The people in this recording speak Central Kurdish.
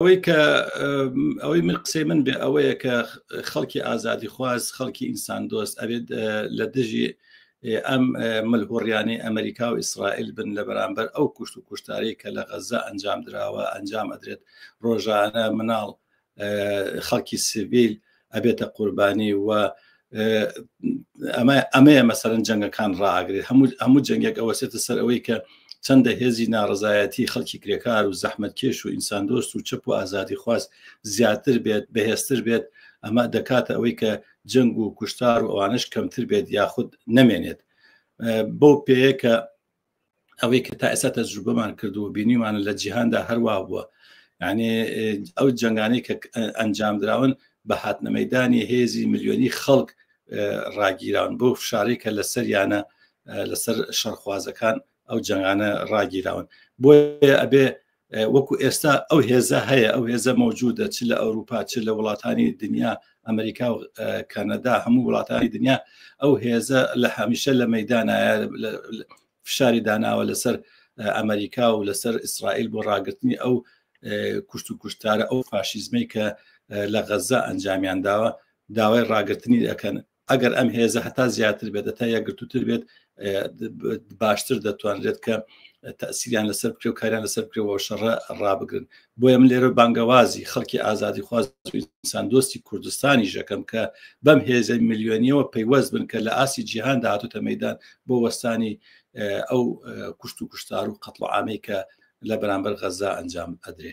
ئەوەی من قسەی من بێ ئەوەیە کە خەڵکی ئازادی خواز خەڵکی ئینسان دۆست ئەبێت لە دژی ئەم ملهوڕیانی ئەمریکا و ئیسرائیل بن لە بەرامبەر ئەو کوشت و کوشتاری کە لە غەزە ئەنجام درراوە ئەنجام ئەدرێت ڕۆژانە مناڵ خەڵکی سیڤیل ئەبێتە قوربانی و ئەمەیە مەسەرەن جەنگەکان ڕائگرێت هەموو جەنگێک ئەوەسێتە سەر ئەوەی کە چەندە هێزی ناڕزایەتی خەڵکی کرێکار و زەحمەتکێش و ئینساندۆست و چەپ و ئازادی خواست زیاتر بێت بەهێزتر بێت ئەمە دەکاتە ئەوەی کە جەنگ و کوشتار و ئەوانش کەمتر بێت یاخود نەمێنێت بۆ پێەیە کە ئەوەی کە تا ئێستا تەجروبەمان کردو و بینیمانە لە جیهاندا هەروە بووە یعنی ئەو جەنگانەی کە ئەنجام دراون بە هاتنەمەیدانی هێزی ملیۆنی خەڵک ڕاگیراون بۆ فشارێکە لەسەریانە لەسەر شەڕخوازەکان ئەو جەنگانە ڕاگیراون بۆیە ئەبێ وەکو ئێستا ئەو هێزە هەیە ئەو هێزە موجودە چ لە ئەوروپا چ لە وڵاتانی دنیا ئەمریکا و کەنەدا هەموو وڵاتانی دنیا ئەو هێزە لە هەمیشە لە مەیدانایە فشاری داناوە لەسەر ئەمریکا و لەسەر ئیسرائیل بۆ ڕاگررتنی ئەو کوشت و کوشتارە ئەو فاشیزمەی کە لە غەزە ئەنجامیان داوە داوای ڕاگررتنی دەکەن ئەگەر ئەم هێزە هەتا زیاتر بێت تا یەکگرتووتر بێت باشتر دەتوانرێت کە تەسیریان لەسەر بکرێ و کاریان لەسەر بکرێەوە شەڕە ڕابگرن بۆیە من لێرە بانگەوازی خەڵکی ئازادی خواز ئینسان دۆستی کوردستانی ژەکەم کە بەم هێزە میلیۆنیەوە پەیوەست بن کە لە ئاسی جیهان داهاتوتە مەیدان بۆ وەستانی ئەو کوشت و کوشتار و قەتڵ عامەی کە لە بەرامبەر غەزە ئەنجام ئەدرێ.